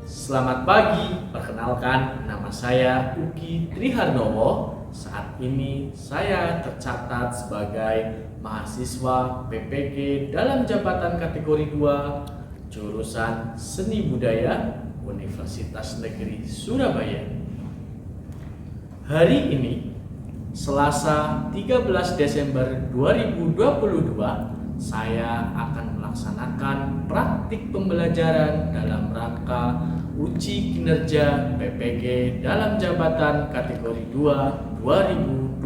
Selamat pagi, perkenalkan nama saya Uki Trihardowo. Saat ini saya tercatat sebagai mahasiswa PPG dalam jabatan kategori 2 jurusan Seni Budaya Universitas Negeri Surabaya. Hari ini, Selasa 13 Desember 2022, saya akan melaksanakan praktik pembelajaran dalam rangka uji kinerja PPG dalam jabatan kategori 2 2022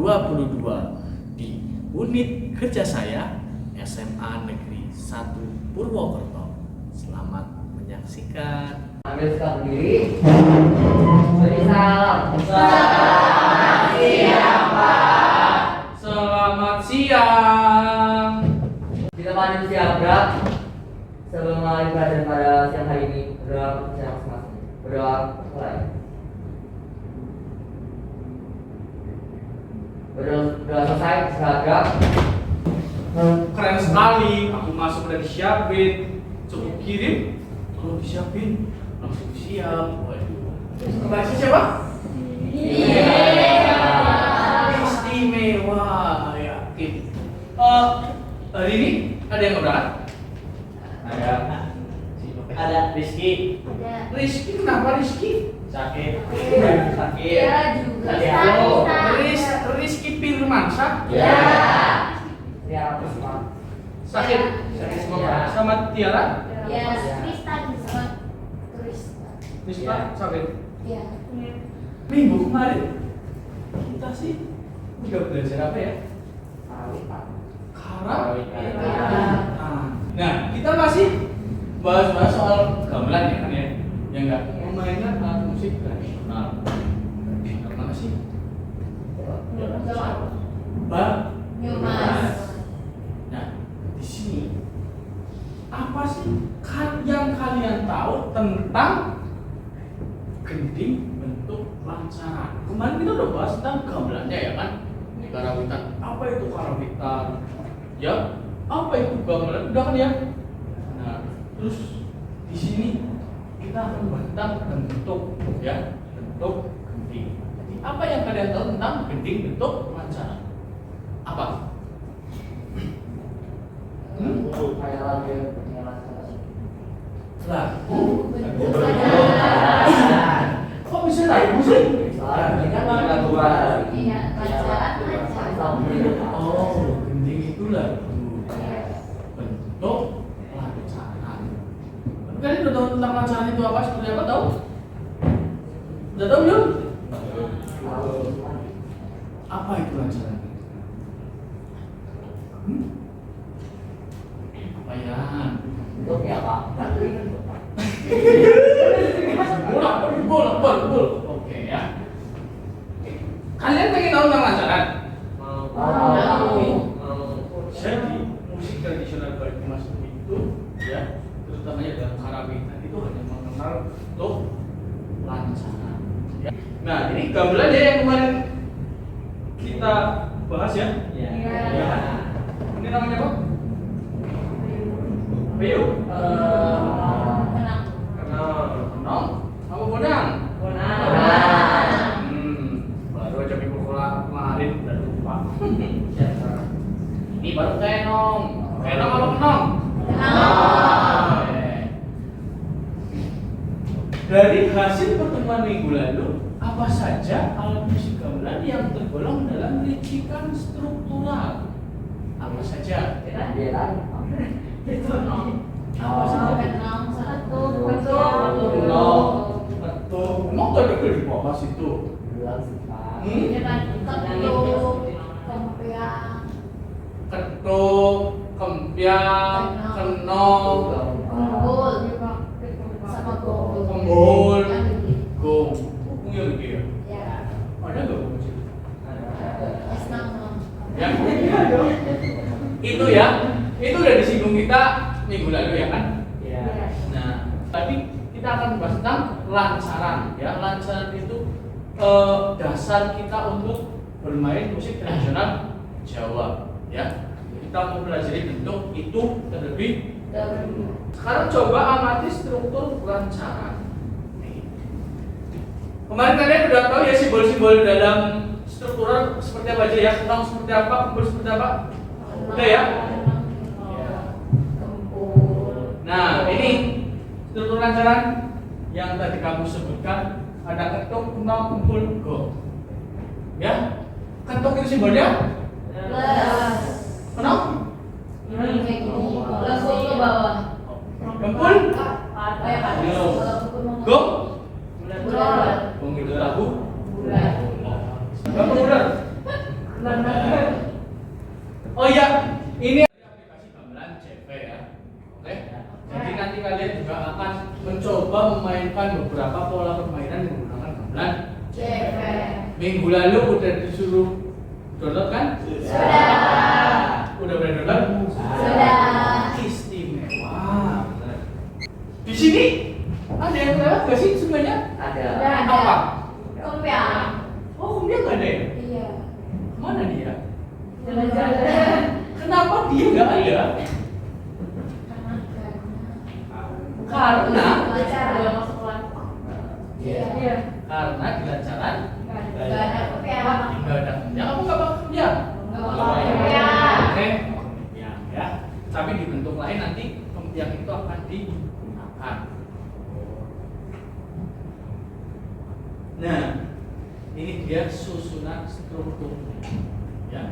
di unit kerja saya SMA Negeri 1 Purwokerto. Selamat menyaksikan. Ambil sikap berdiri. Beri salam. Selamat siang, Pak. Selamat siang. Kita lanjut siap gerak. Sebelum mulai pelajaran pada siang hari ini, berdoa untuk siang masing-masing. Berdoa mulai. Berdoa selesai, istirahat gerak. Keren sekali. Aku masuk udah disiapin. Coba kirim. Kalau disiapin langsung siap. Waduh. Bahasa siapa? Istimewa. Yakin. Hari ini ada yang berangkat? Ada Rizky. Rizky, kenapa Rizky? Sakit. Ya juga. Rizky Firmansyah. Ya, Pak. Sakit. Sakit semua. Sama Tiara. Ya, Krista juga. Krista sakit. Ya. Minggu kemarin kita sih udah belajar apa ya? Nah, kita masih bahas-bahas soal gamelan ya kan ya? Ya enggak? Memainkan alat musik tradisional. Tradisional mana sih? Nyumas. Nah, di sini apa sih yang kalian tahu tentang gending bentuk lancaran? Kemarin kita udah bahas tentang gamelannya ya kan? Ini karawitan. Apa itu karawitan? Ya, apa itu gamelan? Udah kan ya? Nah, terus di sini kita akan bahas tentang bentuk ya, bentuk gending. Jadi apa yang kalian tahu tentang gending bentuk lancaran? Apa? Kayak lagi penjelasan. Lagu. Bentuk Kok bisa lagu sih? Ini kan lagu baru. Iya, lancaran. Oh, gending itu lagu. Iya. Bentuk lancaran. Tapi kalian udah tahu tentang lancaran itu apa? Seperti apa tahu? Udah tahu belum? Apa itu lancaran? Apa ya? Bentuknya apa? Betul. Oke ya. Kalian pengen tahu tentang lancaran? Jadi musik tradisional Banyumas itu ya, terutamanya dalam karawitan itu hanya mengenal bentuk lancaran. Ya. Nah, ini gamelan ya yang kemarin kita bahas ya. Iya. Iya. Ini namanya apa? Ayo. Kenang. Kenong. Apa bodang? Baru aja minggu kemarin udah lupa. Ini baru kenong. Kenong apa kenong? Kenang. Dari hasil pertemuan minggu lalu, apa saja alat musik gamelan yang tergolong dalam ricikan struktural? Apa saja? Itu Apa saja? kenang satu. Kenong, ketuk. Emang gak ada di bawah situ? Ya kan, ketuk, kempiang. Ketuk, kempiang, kenong, Unggul sama gong. Unggul. Yang gede. gong. Punya gede ya? Ya. Ada nggak gong kecil? Senang. Ya. Itu ya. Itu udah disinggung kita minggu lalu ya kan? Ya. Nah, tadi kita akan membahas tentang lancaran. Ya, lancaran itu dasar kita untuk bermain musik tradisional Jawa. Ya, kita mempelajari bentuk itu terlebih. Sekarang coba amati struktur lancaran. Kemarin kalian udah tahu ya simbol-simbol dalam struktural seperti apa aja ya, kenong seperti apa, kumpul seperti apa? Udah ya? Nah, ini struktur lancaran yang tadi kamu sebutkan, ada ketuk, kenong, kumpul, go. Ya? Ketuk itu simbolnya? Plus. Kenong? Kayak gini. Plus ke bawah. Kumpul? Kayak Go? bulat. Gong itu tahu? Bulat. Kamu udah? Oh iya, ini aplikasi gamelan CV ya. Oke. Jadi nanti kalian juga akan mencoba memainkan beberapa pola permainan menggunakan gamelan. CV. Minggu lalu udah disuruh download kan? Sudah. Udah boleh download? Sudah. Istimewa. Di sini ada yang lewat gak sih sebenarnya? Ada. Sudah ada. Apa? Kompiang. Oh, dia nggak ada ya? Iya. Mana dia? Jalan-jalan. Kenapa dia nggak ada? Karena Acara masuk kelompok. Iya. karena di lancaran Gak ada kompiang. nggak ada ya, kamu nggak pakai ya? Nggak pakai kompiang. Oke, kempiang ya. Tapi di bentuk lain nanti kempiang itu akan digunakan. Nah, ini dia susunan struktur. Ya.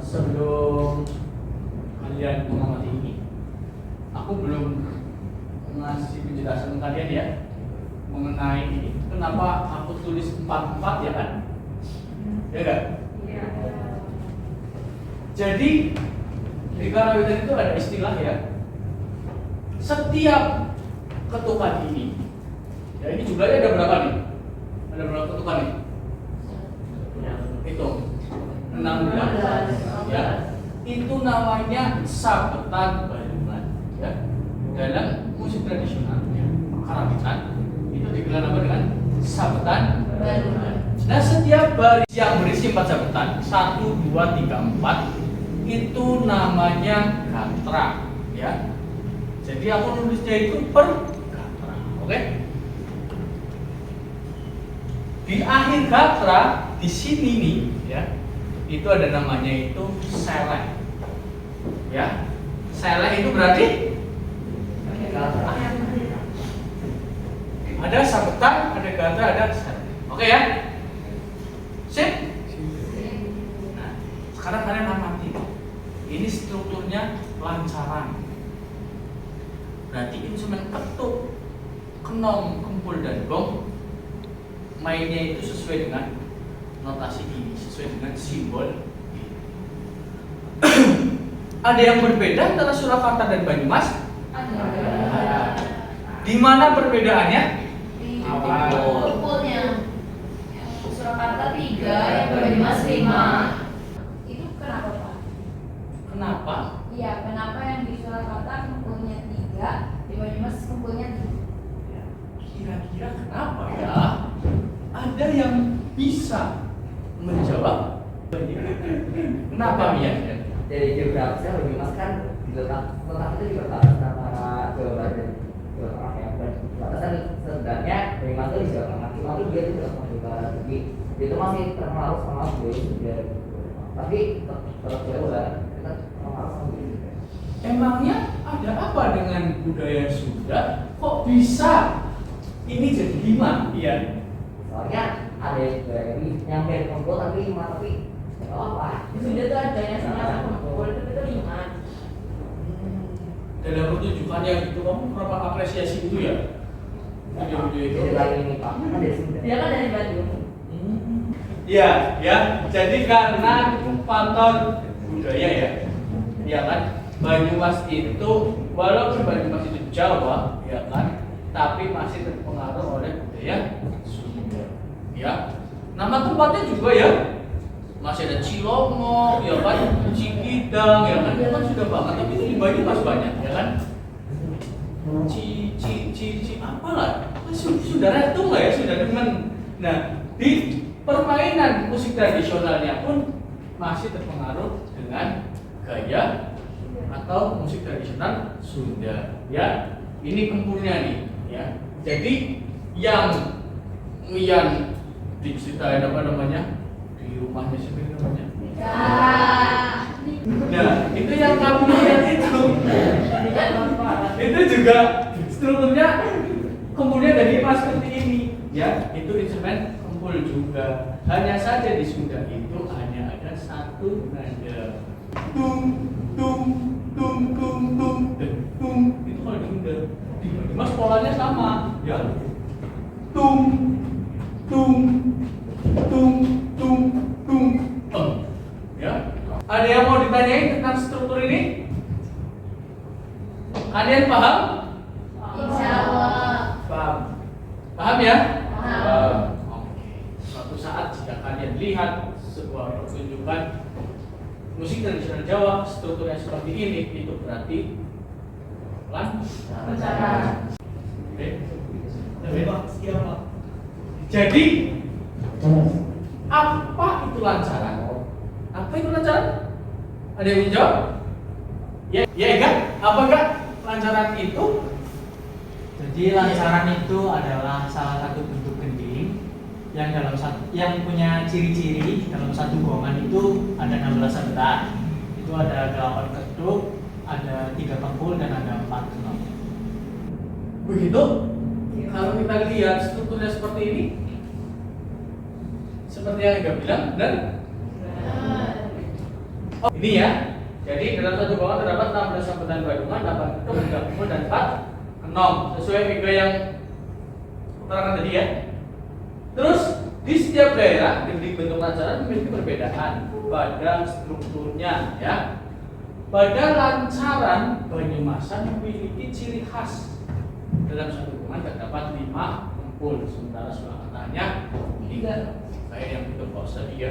Sebelum kalian mengamati ini, aku belum ngasih penjelasan ke kalian ya mengenai ini. Kenapa aku tulis 44 ya kan? Ya kan? Jadi di karawitan itu ada istilah ya. Setiap ketukan ini, ya ini jumlahnya ada berapa nih? Ada berapa ketukan nih? Hitung 16 ya. Itu namanya sabetan bayungan ya. Dalam musik tradisional ya, karawitan itu digelar apa dengan sabetan bayungan. Nah, setiap baris yang berisi 4 sabetan 1, 2, 3, 4 itu namanya gatra ya. Jadi aku nulisnya itu per gatra, oke? Di akhir gatra di sini nih ya, itu ada namanya itu seleh. Ya, seleh itu berarti ada sabetan, ada gatra, ada seleh. Oke ya? Sip? Nah, sekarang kalian amati. Ini strukturnya lancaran. Berarti instrumen ketuk, kenong, kumpul, dan gong mainnya itu sesuai dengan notasi ini, sesuai dengan simbol ini. Ada yang berbeda antara Surakarta dan Banyumas? Ada. Di mana perbedaannya? Kumpulnya. Yang Surakarta 3, yang Banyumas 5. Itu kenapa, Pak? Kenapa? Iya, kenapa yang di Surakarta kumpulnya 3, di Banyumas kumpulnya 3? Kira-kira kenapa ya? Ada yang bisa menjawab? Kenapa Mia? Dari geografisnya Banyumas kan letak itu di perbatasan antara Jawa Barat dan Jawa Tengah ya. Dan perbatasan sebenarnya Banyumas itu di Jawa Tengah, cuma itu dia itu di Jawa Barat. Jadi itu masih terpengaruh sama budaya Sunda. Tapi tetap Jawa Barat kita terpengaruh sama budaya Sunda. Emangnya ada apa dengan budaya Sunda? Kok bisa ini jadi 5? Iya. Soalnya ada yang dari kumpul tapi 5 tapi nggak apa. Di Sunda tuh adanya sama kumpul, tapi itu 5. Dalam pertunjukannya gitu, kamu berapa apresiasi itu ya? Video-video itu. Jadi lagi ini Pak, kan dari Sunda. Dia kan dari Bandung. Iya, ya. Jadi karena faktor budaya ya, ya kan. Banyumas itu, walaupun Banyumas itu Jawa, ya kan, tapi masih terpengaruh oleh budaya Sunda. Ya, nama tempatnya juga ya, masih ada Cilongok, ya kan, Cikidang, ya kan, itu kan sudah banget. Tapi itu di Banyumas banyak, ya kan. Apalah, sudah retung lah ya, sudah demen. Nah, di permainan musik tradisionalnya pun masih terpengaruh dengan gaya atau musik tradisional Sunda ya. Ini kempulnya nih, ya. Jadi yang diceritain apa namanya di rumahnya siapa namanya? Nah, itu yang kamu lihat itu juga strukturnya kempulnya dari emas seperti ini, ya. Itu instrumen kempul juga. Hanya saja di Sunda itu hanya ada satu nada. Tung tung tung tung tung tung. Itu kalau di Sunda. Di Banyumas polanya sama, ya. Tung tung tung tung tung. Ya. Ada yang mau ditanyain tentang struktur ini? Kalian paham? Insya Allah. Paham. Paham ya? Paham. Oke. Suatu saat jika kalian lihat sebuah pertunjukan musik tradisional Jawa strukturnya seperti ini, itu berarti lancaran. Oke. Jadi apa itu lancaran? Apa itu lancaran? Ada yang menjawab? Ya, ya enggak? Apa enggak? Lancaran itu? Jadi lancaran itu adalah salah satu bentuk gending yang punya ciri-ciri dalam satu gongan itu ada 16 sebelah. Itu ada 8 ketuk, ada 3 kempul dan ada 4 kenop. Begitu? Kalau kita lihat strukturnya seperti ini, seperti yang Ega bilang, benar? Oh, ini ya. Jadi dalam satu gongan terdapat 16 sabetan badungan, 8 ketuk, 3 kempul dan 4 kenop. Sesuai Ega yang terangkan tadi ya. Terus di setiap daerah gending bentuk lancaran memiliki perbedaan pada strukturnya, ya. Pada lancaran Banyumasan memiliki ciri khas. Dalam satu gongan terdapat 5 kempul, sementara Surakartanya 3. Kayak yang itu kos tadi ya.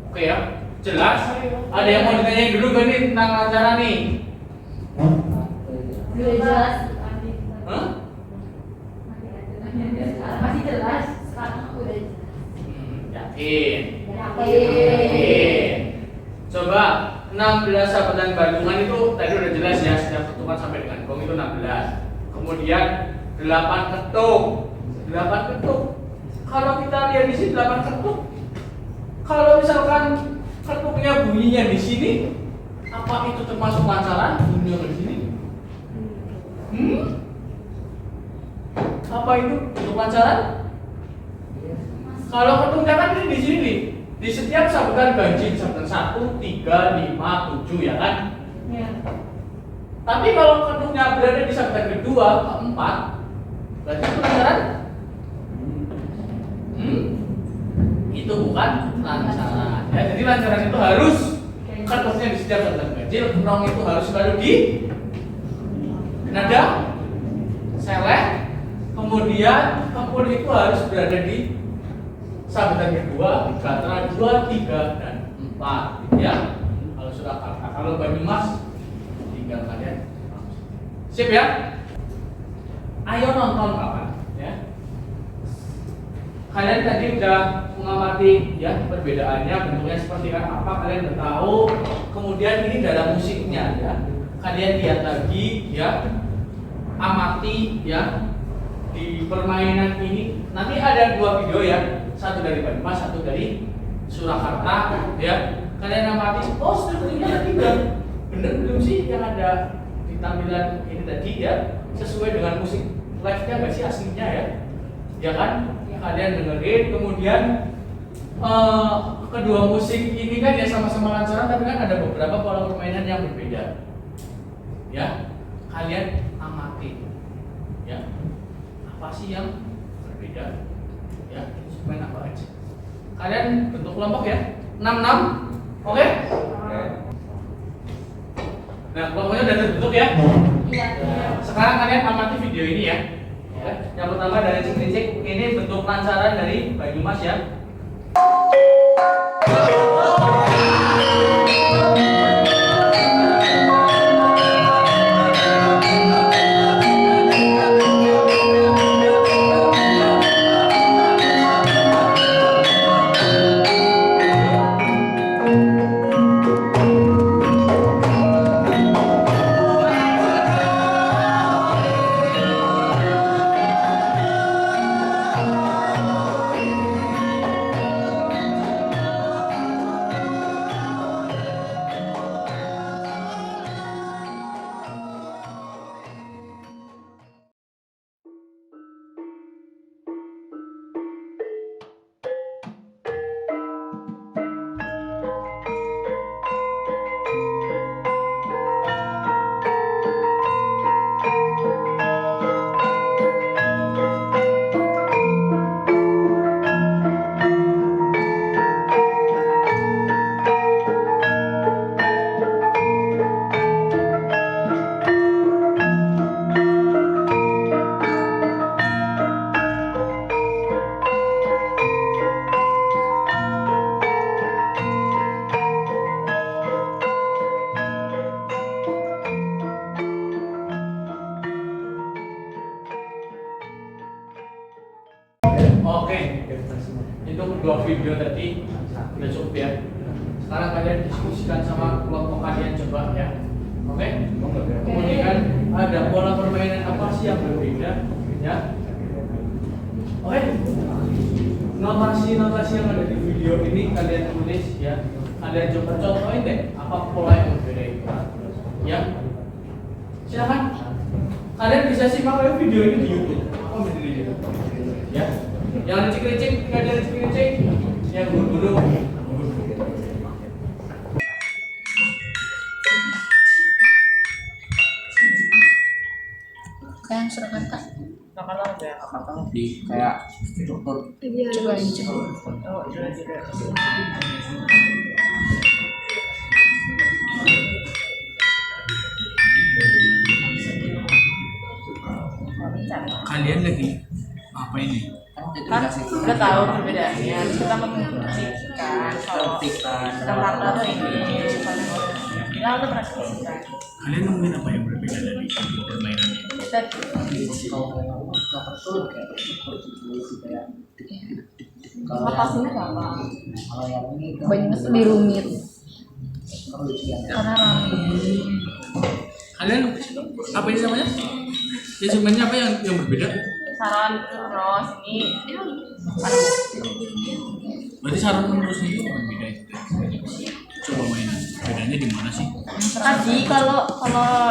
Oke ya, jelas? Ada yang mau ditanyain dulu gak nih tentang lancaran nih? Sudah jelas. Hah? Masih jelas. Sekarang udah jelas. Yakin? Yakin. Coba 16 sabetan badungan itu tadi udah jelas ya, setiap ketukan sampai dengan gong itu 16. Kemudian 8 ketuk. 8 ketuk. Kalau kita lihat di sini 8 ketuk. Kalau misalkan ketuknya bunyinya di sini, apa itu termasuk lancaran? Bunyinya di sini? Apa itu untuk lancaran? Kalau ketuknya kan ini di sini nih. Di setiap sabetan ganjil, sabetan 1, 3, 5, 7 ya kan? Ya. Tapi kalau ketuknya berada di sabetan kedua, keempat, berarti itu lancaran? Itu bukan lancaran. Ya, jadi lancaran itu harus ketuknya di setiap sabetan ganjil, nong itu harus selalu di nada seleh, kemudian kempul itu harus berada di sabetan kedua, gatra 2, 3, dan 4 gitu ya. Kalau Surakarta, kalau Banyumas tinggal kalian sip ya. Ayo nonton kawan ya. Kalian tadi udah mengamati ya perbedaannya, bentuknya seperti apa, kalian udah tahu. Kemudian ini dalam musiknya ya. Kalian lihat lagi ya. Amati ya di permainan ini. Nanti ada 2 video ya. Satu dari Banyumas, satu dari Surakarta ya. Kalian amati, oh strukturnya ada 3. Bener belum sih yang ada di tampilan ini tadi ya, sesuai dengan musik live-nya nggak sih aslinya ya? Ya kan? Kalian dengerin, kemudian kedua musik ini kan ya sama-sama lancaran, tapi kan ada beberapa pola permainan yang berbeda. Ya, kalian amati. Ya, apa sih yang berbeda? Ya, main apa aja? Kalian bentuk kelompok ya, 6-6, oke? Nah, kelompoknya udah terbentuk ya. Iya. Sekarang kalian amati video ini ya. Yang pertama dari Cik, ini bentuk lancaran dari Banyumas ya. Oke, itu dua video tadi udah cukup ya. Sekarang kalian diskusikan sama kelompok kalian coba ya. Oke? Kemudian ada pola permainan apa sih yang berbeda ya? Oke? Notasi yang ada di video ini kalian tulis ya. Kalian coba contohin deh apa pola yang berbeda itu. Ya. Silakan. Kalian bisa simak video ini di YouTube. Apa berdiri ya? Yang licik-licik, nggak ada licik-licik. Yang guru-guru. Kayak Surakarta. Di kayak struktur Coba aja. Kalian lagi apa ini? Kan udah tahu perbedaannya, terus kita membuktikan kalau Jakarta tuh ini kita udah pernah diskusikan. Kalian nemuin apa yang berbeda dari permainannya? Kita lokasinya apa? kalau yang ini Banyumas lebih rumit karena ramai. Kalian apa ini namanya? Instrumennya apa yang berbeda? Saran terus ini ada Berarti saran terus itu berbeda itu. Coba mainan. Bedanya di mana sih? tadi kalau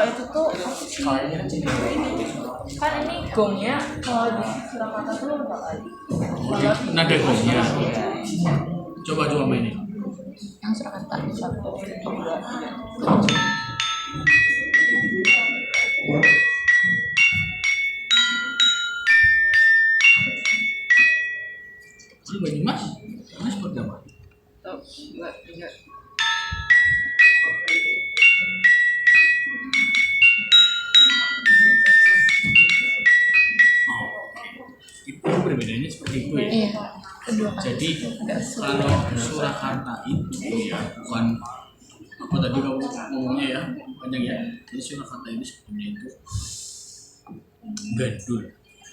itu tuh kalau ini kan jadi kan ini gongnya kalau di Surakarta tuh udah kali. Nada gongnya. Coba mainin. Yang Surakarta 1, 2, 3. Ini Banyumas? Ini seperti apa? Tuh, 2, 3. Oh, itu perbedaannya seperti itu ya. Iya, kedua kali. Jadi kalau Surakarta itu ya bukan apa tadi kamu ngomongnya ya panjang ya. Jadi Surakarta itu sebetulnya itu gandul.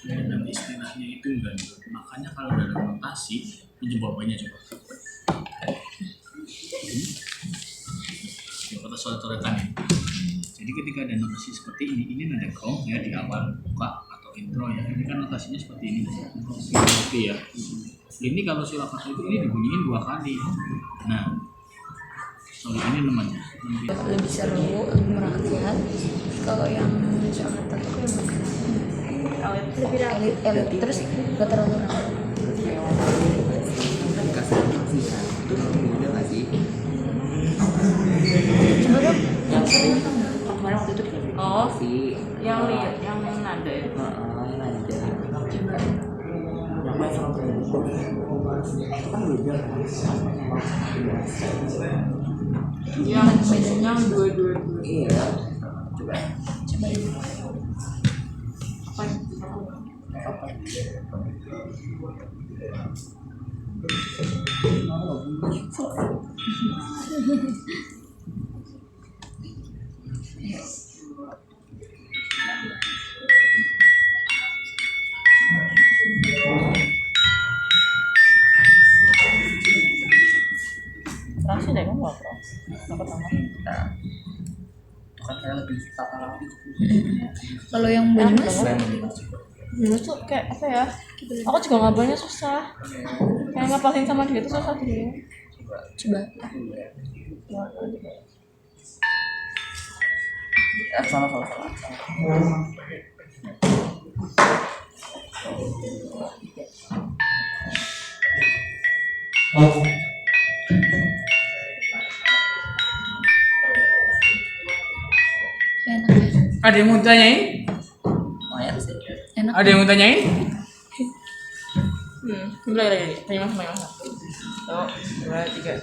Dan istilahnya itu gandul. Makanya kalau ada notasi itu jawabannya coba. Kata soal-soalkan ya. Jadi ketika ada notasi seperti ini nada gong ya di awal buka atau intro ya. Ini kan notasinya seperti ini. Oke ya. Ini kalau Surakarta itu ini dibunyiin 2 kali. Nah, soal ini namanya. Lebih seru, lebih merakyat. Kalau yang Jakarta tuh kayak lebih elit, terus gak terlalu ramai. dikasih kan itu beda nggak sih Coba dong. yang kemarin waktu itu dikasih Oh, sih yang lihat yang nada ya. yang ada yang main sama itu kan beda kan Yang bedanya 2. iya coba Coba dulu. Apa yang apa Terasa deh kamu nggak pernah ketemu. itu kan kayak lebih tata rapi Kalau yang Banyumas, Dulu tuh kayak apa ya? Aku juga ngapalnya susah. Kayak ngapalin sama dia tuh susah dia. coba. salah Enak ya? Ada yang mau tanyain? lumayan sih Enak. Ada yang mau tanyain? Mulai lagi. Tanya mas. Tuh, 2, 3.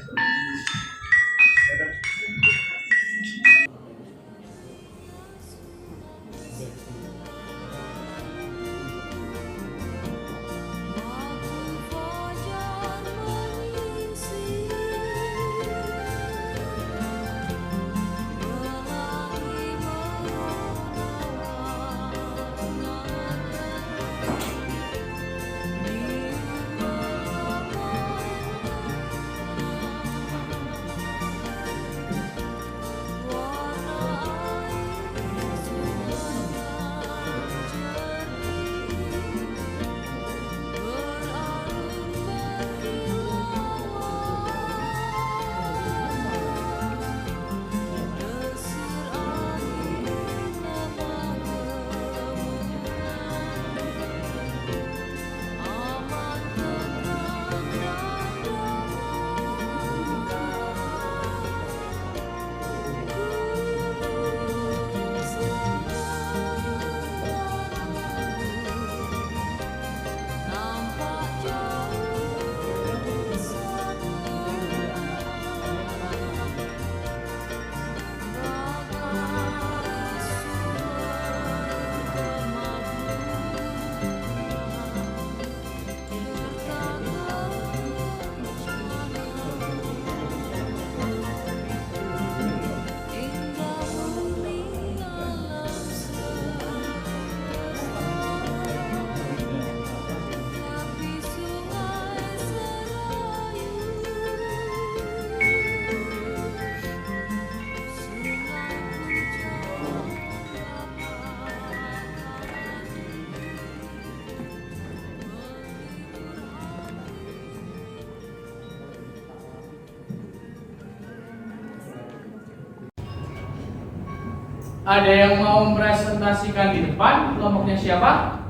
Ada yang mau mempresentasikan di depan? Kelompoknya siapa?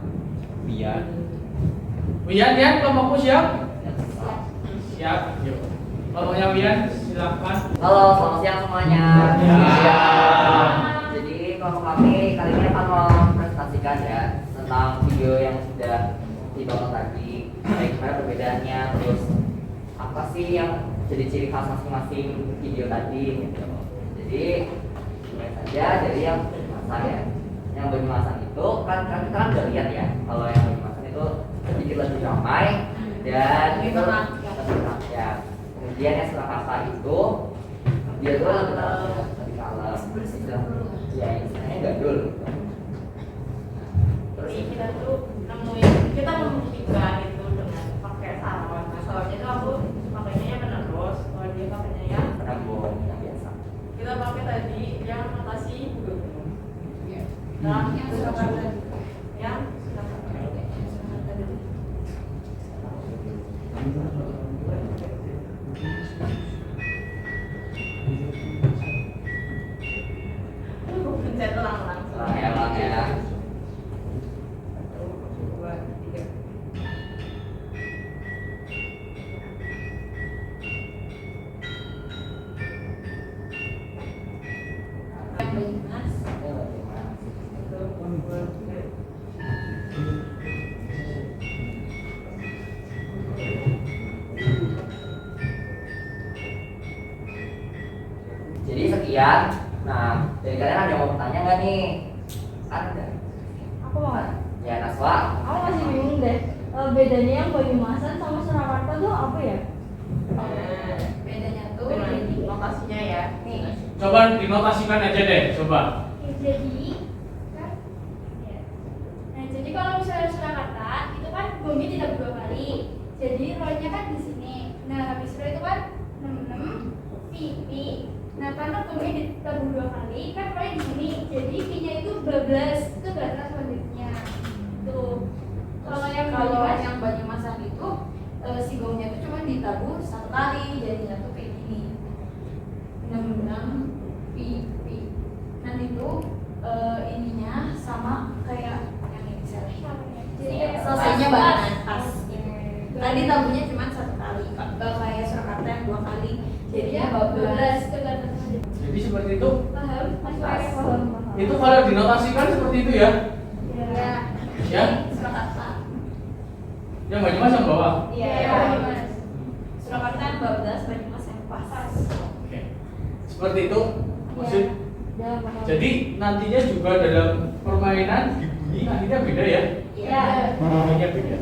Biar. Wian ya, kelompokmu siap? Siap. Yuk. Kelompoknya Wian, silakan. Halo, selamat siang semuanya. Ya. Jadi kelompok kami kali ini akan mempresentasikan ya tentang video yang sudah dibangun tadi. Kayak gimana perbedaannya, terus apa sih yang jadi ciri khas masing-masing video tadi gitu. Jadi mulai saja dari yang Banyumasan ya. Yang Banyumasan itu kan kita kan udah lihat ya kalau yang Banyumasan itu sedikit lebih ramai dan itu lebih rakyat. Kemudian yang Surakarta itu dia tuh lebih kalem, ya istilahnya gadul. Terus kita tuh kita membuktikan itu dengan pakai salon. Nah, salonnya itu aku pakainya ya penerus, kalau dia pakainya ya penambung yang biasa. kita pakai tadi yang notasi Google. Nah, yang Surakarta yang Surakarta dulu. Aku pencet ulang langsung. Ulang ya. Satu, dua, tiga. Banyumas. Satu, dua, tiga. Jadi sekian. Nah, dari kalian ada yang mau bertanya nggak nih? Ada. Aku mau nggak? Ya Naswa. Aku masih bingung deh. Bedanya yang Banyumasan sama Surakarta tuh apa ya? Bedanya tuh di lokasinya ya. Nih. Coba dinotasikan aja deh, coba. Jadi kan ya. Nah, jadi kalau misalnya Surakarta itu kan gongnya tidak dua kali. Jadi rollnya kan di sini. Nah, habis roll itu kan 66 pipi. Nah, karena gongnya ditabuh dua kali kan rollnya di sini. Jadi pi-nya itu 12. Itu batas selanjutnya. Tuh. Kalau yang Banyumasan itu si gongnya itu cuma ditabur satu kali, jadinya tuh kayak gini. 66 pi. Nanti itu ininya sama kayak yang ini saya. Jadi Selesainya barengan pas. Tadi tabunya cuma satu kali, kayak Surakarta yang dua kali. Jadinya 12. itu batas selanjutnya. Jadi seperti itu. Paham? Masih pakai paham. Itu kalau dinotasikan seperti itu ya. Ya. Ya. Surakarta. Yang Banyumas yang bawah. Iya. Ya, Banyumas. Surakarta yang 12, Banyumas yang pas. Oke. Seperti itu. Maksud. Ya, paham. Jadi nantinya juga dalam permainan dibunyi akhirnya beda ya. Ya. Bunyinya beda.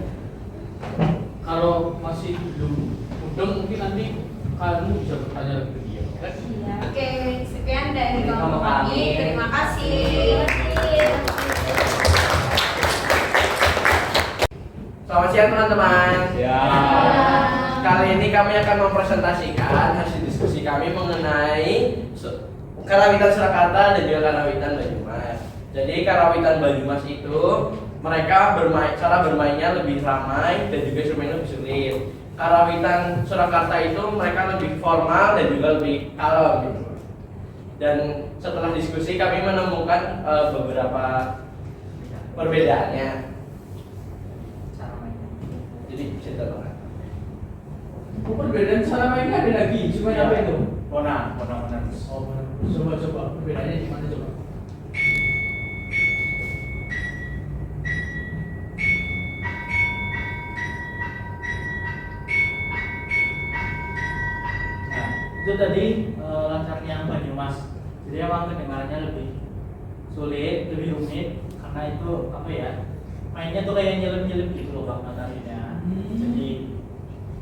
Kalau masih belum mudeng mungkin nanti kamu bisa bertanya lebih ke dia. Oke? Oke, sekian dari Kelompok kelompok kami. kami. Terima kasih. Selamat siang teman-teman. Ya. Kali ini kami akan mempresentasikan hasil diskusi kami mengenai Karawitan Surakarta dan juga Karawitan Banyumas. Jadi Karawitan Banyumas itu mereka cara bermainnya lebih ramai dan juga instrumennya lebih sulit. Karawitan Surakarta itu mereka lebih formal dan juga lebih kalem gitu. Dan setelah diskusi kami menemukan beberapa perbedaannya. Cara mainnya. Jadi bisa ditolong. Oh, perbedaan cara mainnya ada lagi. Cuma Ya. apa itu? Bona. Oh, coba perbedaannya di mana coba? Nah, itu tadi lancar yang Banyumas. Jadi emang kedengarannya lebih sulit, lebih rumit karena itu apa ya? Mainnya tuh kayak nyelip-nyelip gitu loh Bang Natalinya. Jadi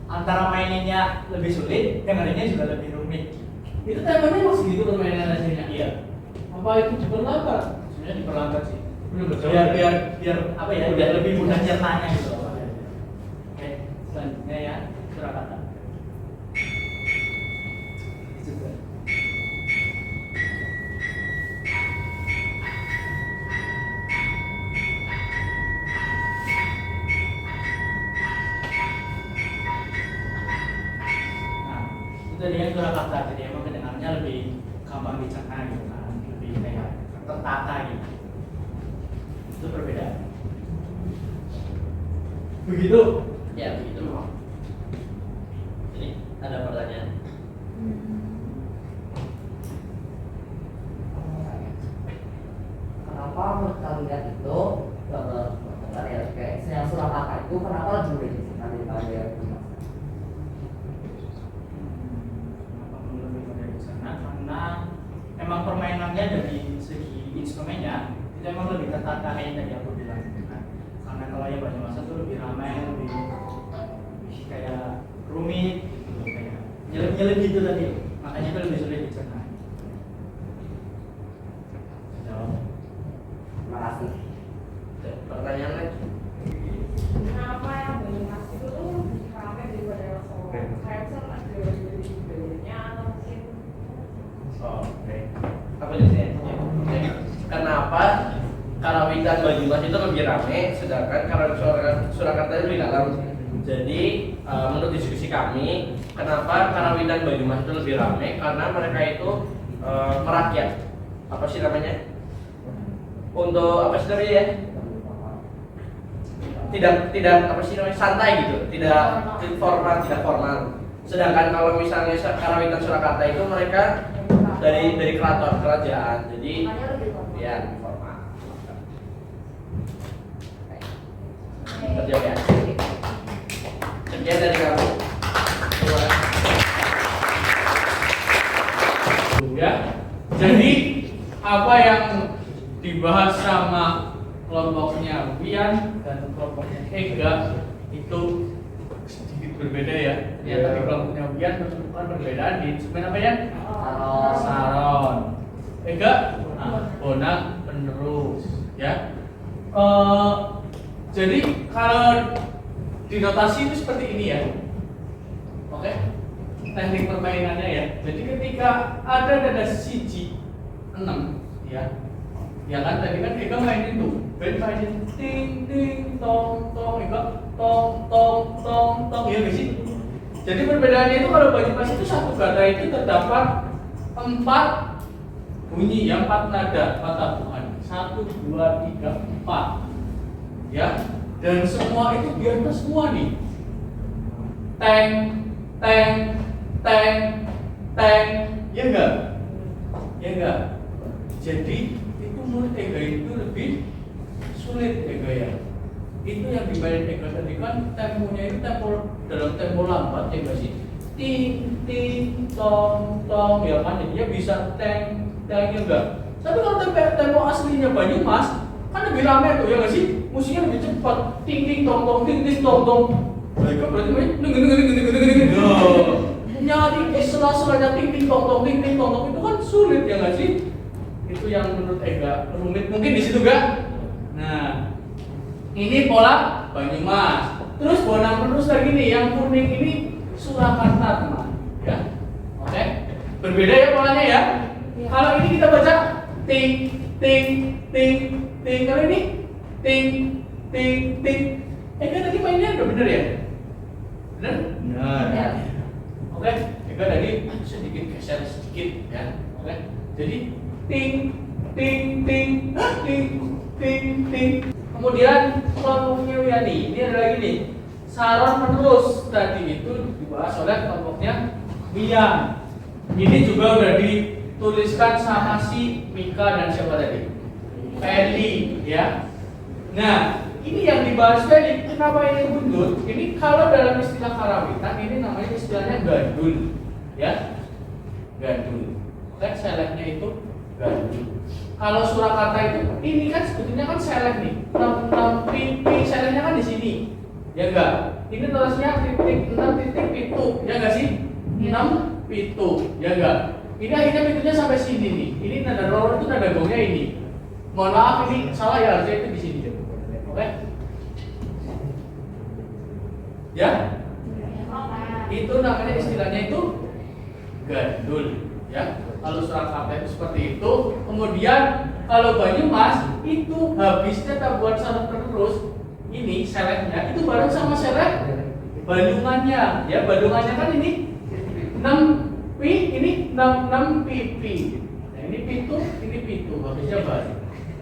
antara mainnya lebih sulit, dengarnya juga lebih rumit. Itu temanya masih gitu permainan hasilnya. Iya. Apa itu diperlambat? Sebenarnya diperlambat sih. Biar apa ya? Biar lebih mudah nyertanya gitu loh. Oke, selanjutnya ya Surakarta. Juga. Nah, itu tadi yang Surakarta. Jadi emang kedengarannya lebih gampang dicerna gitu kan, lebih kayak tertata gitu. Itu perbedaan. Begitu. Ya begitu. Jadi ada pertanyaan. Kenapa menurut kalian itu kayak yang Surakarta itu kenapa lebih mudah disingkat daripada yang Dimas? Kenapa lebih mudah di sana? Karena emang permainannya dari segi instrumennya itu emang lebih tertata kayak tadi aku bilang gitu kan. Karena kalau yang Banyumas itu lebih ramai, lebih kayak rumit, gitu, kayak nyelip-nyelip gitu tadi. Makanya itu lebih sulit dicerna. Terima kasih. Pertanyaan lagi. Kenapa yang Banyumas itu tuh ramai daripada yang Solo? Saya rasa ada dari budayanya atau mungkin Oke. Apa jadi? Jadi kenapa Karawitan Banyumas itu lebih ramai, sedangkan Karawitan Surakarta itu lebih dalam? Jadi menurut diskusi kami, kenapa Karawitan Banyumas itu lebih ramai? Karena mereka itu merakyat. Apa sih namanya? Untuk apa sih namanya ya? Tidak apa sih namanya, santai gitu, tidak formal, tidak formal. Sedangkan kalau misalnya Karawitan Surakarta itu mereka dari keraton kerajaan, jadi ya lebih formal. Terjawab ya. Sekian dari kami. Ya. Jadi apa yang dibahas sama kelompoknya Wian dan kelompoknya Ega itu sedikit berbeda ya. Ternyata di kelompoknya Wian menemukan perbedaan di instrumen apa ya? Saron. Ega bonang penerus ya. Jadi kalau di notasi itu seperti ini ya. Oke. Teknik permainannya ya. Jadi ketika ada nada siji 6 ya. Ya kan tadi kan Ega mainin tuh. Ben mainin ting ting tong tong, Ega tong tong tong tong ya guys sih. Jadi perbedaannya itu kalau Banyumas itu satu kata itu terdapat 4 bunyi ya, 4 nada patahan. 1 2 3 4. Ya. Dan semua itu di atas semua nih. Teng teng teng teng, ya enggak? Ya enggak? Jadi itu menurut Ega itu lebih sulit Ega ya. Itu yang dimainin Ega tadi kan temponya itu tempo dalam tempo lambat ya enggak sih? Ting ting tong tong ya kan, jadi dia bisa teng teng ya enggak? Tapi kalau tempo aslinya Banyumas kan lebih ramai tuh ya enggak sih? Musiknya lebih cepat, ting ting tong tong ting ting tong tong. Mereka berarti main nyari sela-selanya ting ting tong tong itu kan sulit ya nggak sih? Itu yang menurut Ega rumit mungkin di situ gak? Nah, ini pola Banyumas. Terus bonang penerus lagi nih, yang kuning ini Surakarta teman, ya. Oke, berbeda ya polanya ya. Kalau ini kita baca ting ting ting ting, kalau ini ting ting ting. Ega tadi mainnya udah bener ya? Bener? Bener. Ya. Oke, Ega tadi sedikit geser sedikit ya. Oke, jadi ting ting ting ting ting ting. Kemudian kelompoknya Wiani, ini ada lagi nih. Saron penerus tadi itu dibahas oleh kelompoknya Wian. Ini juga udah dituliskan sama si Mika dan siapa tadi? Feli ya. Nah, ini yang dibahas tadi, kenapa ini gundul? Ini kalau dalam istilah Karawitan ini namanya istilahnya gandul, ya, gandul. Kan seleknya itu gandul. Kalau Surakarta itu, ini kan sebetulnya kan selek nih, 6 pipi seleknya kan di sini, ya enggak? Ini tulisnya titik 6 titik pitu, ya enggak sih? 6 pitu, ya enggak? Ini akhirnya pitunya sampai sini nih. Ini nada roll itu nada gongnya ini. Mohon maaf ini salah ya, harusnya itu di sini. Oke? Ya? Itu namanya istilahnya itu gandul, ya. Kalau Surakarta itu seperti itu. Kemudian kalau Banyumas itu habisnya tabuhan saron penerus. Ini seleknya itu bareng sama selek bandungannya, ya. Bandungannya kan ini 6 pi, ini 6 pipi. Ya ini pintu, habisnya balik.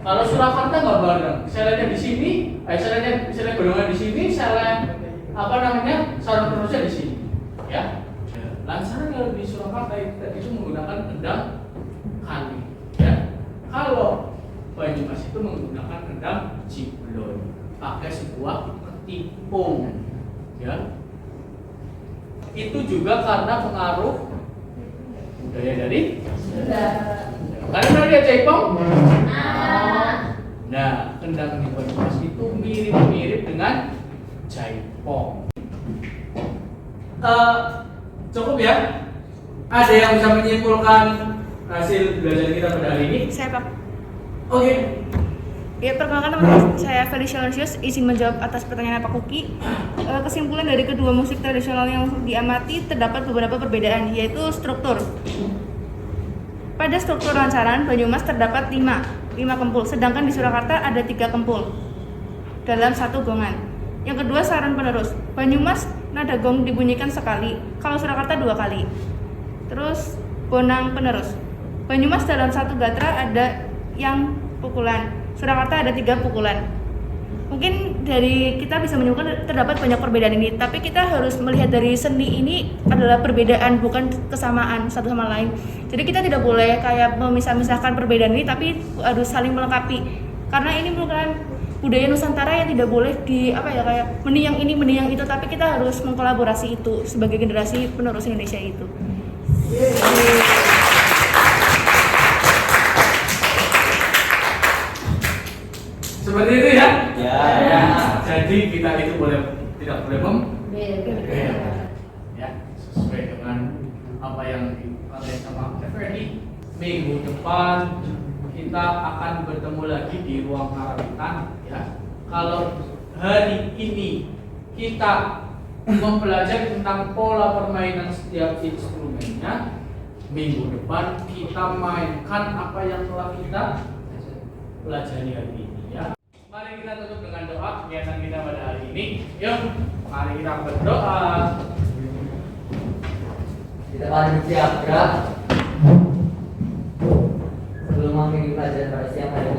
Kalau Surakarta nggak bareng, selnya di sini, selnya golongan di sini, selnya saluran penerusnya di sini, ya. Lancaran kalau di Surakarta itu menggunakan kendang kali, ya. Kalau Banyumas itu menggunakan kendang ciblon, pakai sebuah ketipung, ya. Itu juga karena pengaruh budaya dari karena dia Jaipong. Nah, kendang di Banyumas itu mirip-mirip dengan Jaipong. Cukup ya? Ada yang bisa menyimpulkan hasil belajar kita pada hari ini? Saya Pak. Oke. Ya, perkenalkan teman-teman, saya Felicia Lucius, izin menjawab atas pertanyaan Pak Kuki. Kesimpulan dari kedua musik tradisional yang diamati terdapat beberapa perbedaan, yaitu struktur. Pada struktur lancaran, Banyumas terdapat 5 kempul, sedangkan di Surakarta ada 3 kempul dalam satu gongan. Yang kedua, saran penerus. Banyumas nada gong dibunyikan sekali, kalau Surakarta 2 kali. Terus bonang penerus. Banyumas dalam satu gatra ada yang pukulan, Surakarta ada 3 pukulan. Mungkin dari kita bisa menyimpulkan terdapat banyak perbedaan ini, tapi kita harus melihat dari seni ini adalah perbedaan, bukan kesamaan satu sama lain. Jadi kita tidak boleh kayak memisah-misahkan perbedaan ini, tapi harus saling melengkapi. Karena ini merupakan budaya Nusantara yang tidak boleh kayak meniang ini meniang itu, tapi kita harus mengkolaborasi itu sebagai generasi penerus Indonesia itu. Seperti itu ya? Ya. Jadi kita itu tidak boleh Beda. ya, sesuai dengan apa yang dikatakan sama Freddy. Minggu depan kita akan bertemu lagi di ruang karawitan, ya. Kalau hari ini kita mempelajari tentang pola permainan setiap instrumennya, minggu depan kita mainkan apa yang telah kita pelajari hari ini, ya. Mari kita tutup dengan doa kegiatan kita pada hari ini. Yuk, mari kita berdoa. Kita akan bersiap gerak sebelum mengakhiri pelajaran pada siang hari